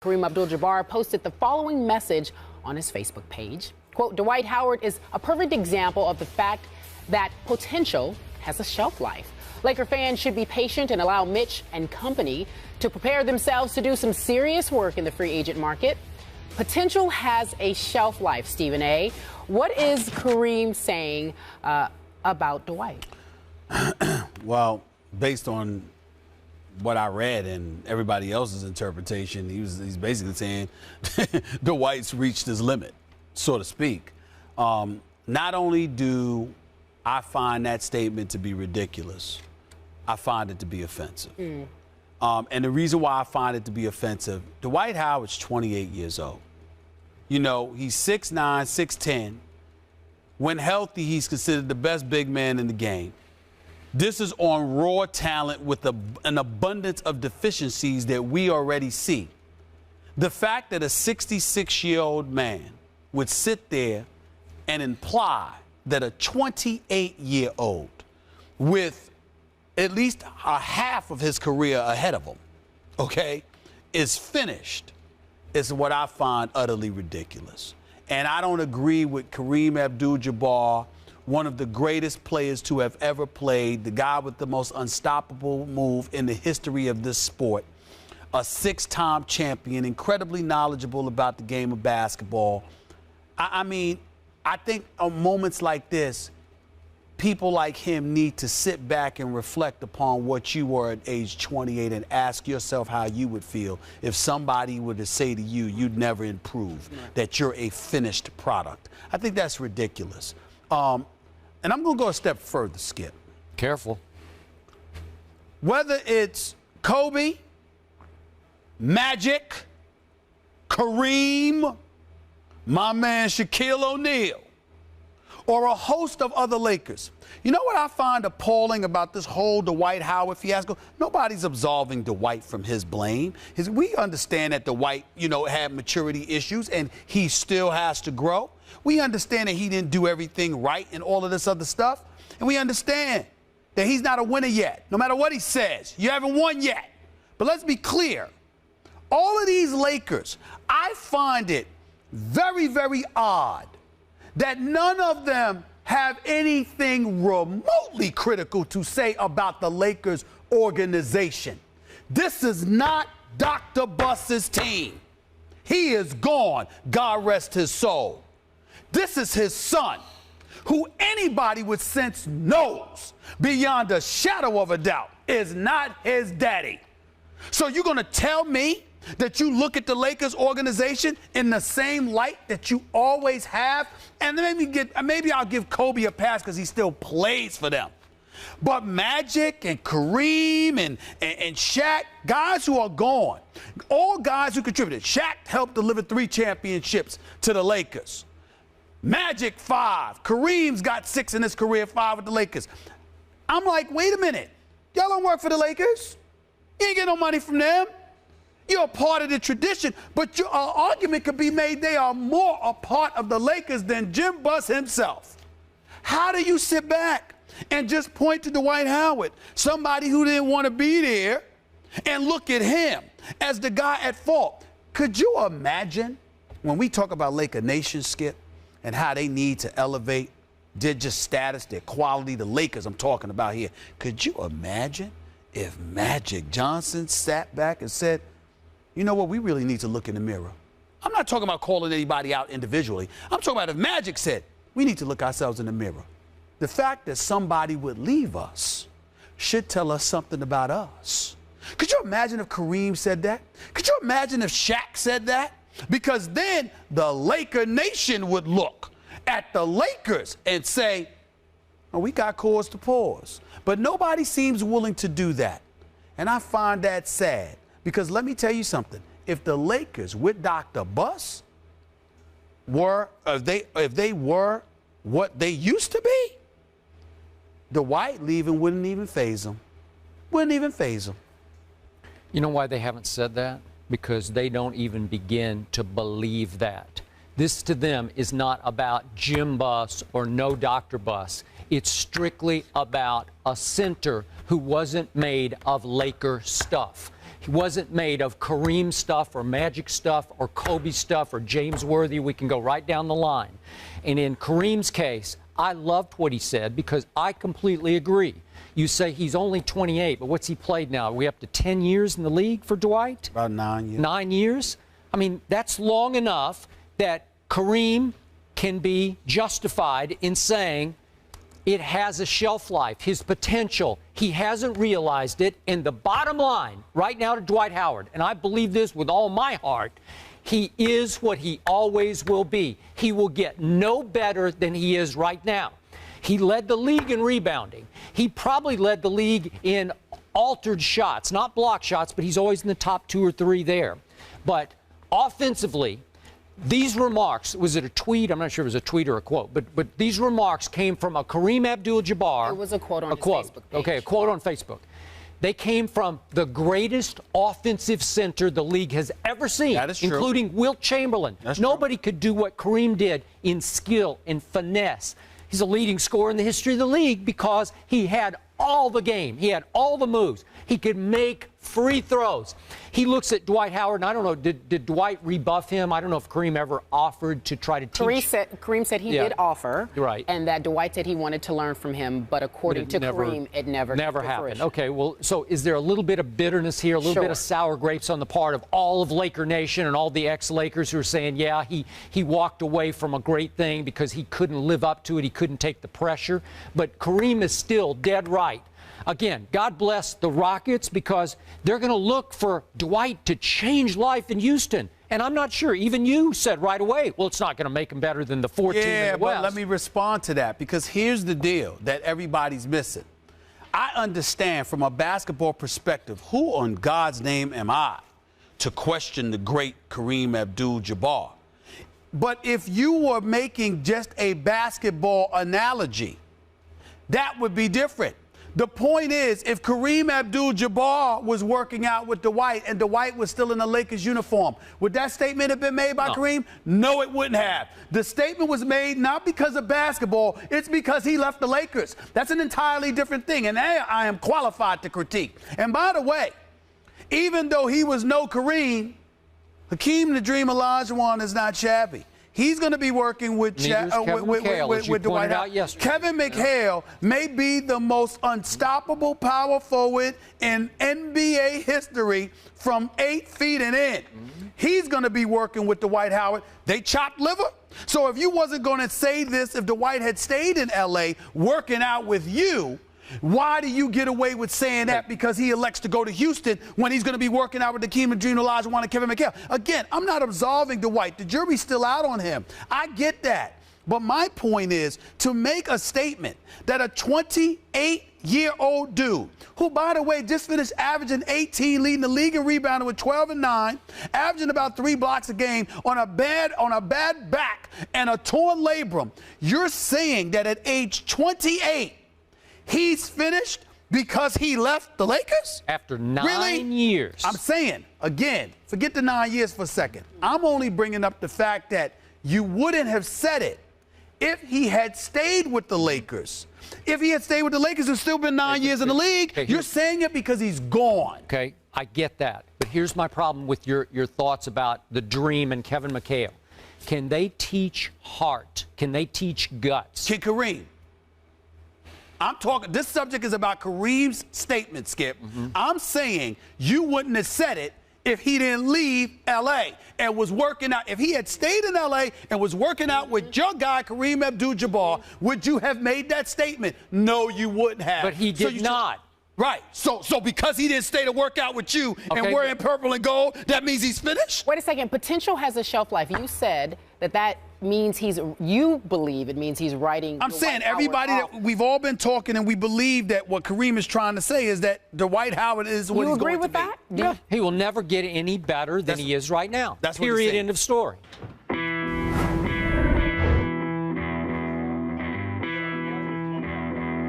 Kareem Abdul-Jabbar posted the following message on his Facebook page. Quote, Dwight Howard is a perfect example of the fact that potential has a shelf life. Laker fans should be patient and allow Mitch and company to prepare themselves to do some serious work in the free agent market. Potential has a shelf life, Stephen A. What is Kareem saying about Dwight? Well, based on what I read and everybody else's interpretation, he's basically saying Dwight's reached his limit, so to speak. Not only do I find that statement to be ridiculous, I find it to be offensive. And the reason why I find it to be offensive, Dwight Howard's 28 years old. You know, he's 6'9", 6'10". When healthy, he's considered the best big man in the game. This is on raw talent with an abundance of deficiencies that we already see. The fact that a 66-year-old man would sit there and imply that a 28-year-old with at least a half of his career ahead of him, okay, is finished, is what I find utterly ridiculous. And I don't agree with Kareem Abdul-Jabbar, one of the greatest players to have ever played, the guy with the most unstoppable move in the history of this sport, a 6-time champion, incredibly knowledgeable about the game of basketball. I mean, I think on moments like this, people like him need to sit back and reflect upon what you were at age 28 and ask yourself how you would feel if somebody were to say to you, you'd never improve, that you're a finished product. I think that's ridiculous. And I'm going to go a step further, Skip. Careful. Whether it's Kobe, Magic, Kareem, my man Shaquille O'Neal, or a host of other Lakers. You know what I find appalling about this whole Dwight Howard fiasco? Nobody's absolving Dwight from his blame. We understand that Dwight, had maturity issues and he still has to grow. We understand that he didn't do everything right and all of this other stuff. And we understand that he's not a winner yet. No matter what he says, you haven't won yet. But let's be clear. All of these Lakers, I find it very, very odd that none of them have anything remotely critical to say about the Lakers organization. This is not Dr. Buss's team. He is gone, God rest his soul. This is his son, who anybody with sense knows beyond a shadow of a doubt is not his daddy. So you're going to tell me that you look at the Lakers organization in the same light that you always have? And maybe I'll give Kobe a pass because he still plays for them. But Magic and Kareem and Shaq, guys who are gone, all guys who contributed. Shaq helped deliver 3 championships to the Lakers. Magic 5. Kareem's got 6 in his career, 5 with the Lakers. I'm like, wait a minute. Y'all don't work for the Lakers? You ain't get no money from them. You're a part of the tradition, but your argument could be made they are more a part of the Lakers than Jim Buss himself. How do you sit back and just point to Dwight Howard, somebody who didn't want to be there, and look at him as the guy at fault? Could you imagine when we talk about Laker Nation, Skip, and how they need to elevate their just status, their quality, the Lakers I'm talking about here? Could you imagine if Magic Johnson sat back and said, you know what, we really need to look in the mirror? I'm not talking about calling anybody out individually. I'm talking about if Magic said, we need to look ourselves in the mirror. The fact that somebody would leave us should tell us something about us. Could you imagine if Kareem said that? Could you imagine if Shaq said that? Because then the Laker Nation would look at the Lakers and say, oh, we got cause to pause. But nobody seems willing to do that. And I find that sad. Because let me tell you something. If the Lakers with Dr. Buss if they were what they used to be, Dwight leaving wouldn't even faze them. Wouldn't even faze them. You know why they haven't said that? Because they don't even begin to believe that. This to them is not about Jim Buss or no Dr. Buss. It's strictly about a center who wasn't made of Laker stuff. wasn't made of Kareem stuff or Magic stuff or Kobe stuff or James Worthy. We can go right down the line. And in Kareem's case, I loved what he said because I completely agree. You say he's only 28, but what's he played now? Are we up to 10 years in the league for Dwight? About 9 years. 9 years? I mean, that's long enough that Kareem can be justified in saying it has a shelf life, his potential. He hasn't realized it. And the bottom line right now to Dwight Howard, and I believe this with all my heart, he is what he always will be. He will get no better than he is right now. He led the league in rebounding. He probably led the league in altered shots, not block shots, but he's always in the top 2 or 3 there. But offensively, these remarks, was it a tweet? I'm not sure if it was a tweet or a quote, but these remarks came from a Kareem Abdul-Jabbar. It was a quote on his Facebook page. Okay, a quote on Facebook. They came from the greatest offensive center the league has ever seen, that is true, including Wilt Chamberlain. That's Nobody could do what Kareem did in skill and finesse. He's a leading scorer in the history of the league because he had all the game. He had all the moves. He could make free throws. He looks at Dwight Howard, and I don't know, did Dwight rebuff him? I don't know if Kareem ever offered to try to teach. Kareem said he did offer. Right. And that Dwight said he wanted to learn from him, but according to Kareem, it never happened. Okay, well, so is there a little bit of bitterness here, a little bit of sour grapes on the part of all of Laker Nation and all the ex-Lakers who are saying, yeah, he walked away from a great thing because he couldn't live up to it, he couldn't take the pressure, but Kareem is still dead right. Again, God bless the Rockets because they're going to look for Dwight to change life in Houston. And I'm not sure. Even you said right away, well, it's not going to make him better than the 14 in the West. Yeah, but let me respond to that because here's the deal that everybody's missing. I understand from a basketball perspective, who on God's name am I to question the great Kareem Abdul-Jabbar? But if you were making just a basketball analogy, that would be different. The point is, if Kareem Abdul-Jabbar was working out with Dwight and Dwight was still in the Lakers uniform, would that statement have been made by Kareem? No, it wouldn't have. The statement was made not because of basketball, it's because he left the Lakers. That's an entirely different thing, and I am qualified to critique. And by the way, even though he was no Kareem, Hakeem the Dream Olajuwon is not shabby. He's going to be working with Dwight Howard. Kevin McHale may be the most unstoppable power forward in NBA history from 8 feet and in. He's going to be working with Dwight Howard. They chopped liver. So if you wasn't going to say this, if Dwight had stayed in L.A. working out with you, why do you get away with saying that because he elects to go to Houston when he's going to be working out with Hakeem the Dream Olajuwon and Kevin McHale? Again, I'm not absolving Dwight. The jury's still out on him. I get that. But my point is to make a statement that a 28-year-old dude, who, by the way, just finished averaging 18, leading the league in rebounding with 12 and 9, averaging about 3 blocks a game on a bad back and a torn labrum, you're saying that at age 28, he's finished because he left the Lakers? After 9 years. I'm saying, again, forget the 9 years for a second. I'm only bringing up the fact that you wouldn't have said it if he had stayed with the Lakers. If he had stayed with the Lakers and still been 9 years in the league, you're saying it because he's gone. Okay, I get that. But here's my problem with your thoughts about the Dream and Kevin McHale. Can they teach heart? Can they teach guts? Kid Kareem. I'm talking, this subject is about Kareem's statement, Skip. I'm saying you wouldn't have said it if he didn't leave L.A. and was working out. If he had stayed in L.A. and was working out with your guy, Kareem Abdul-Jabbar, would you have made that statement? No, you wouldn't have. But he did not. Right. So because he didn't stay to work out with you and wearing purple and gold, that means he's finished? Wait a second. Potential has a shelf life. You said that means you believe it means he's writing. I'm saying everybody that we've all been talking and we believe that what Kareem is trying to say is that Dwight Howard is what he's going to be. You agree with that? Yeah. He will never get any better than he is right now. That's what period. End of story.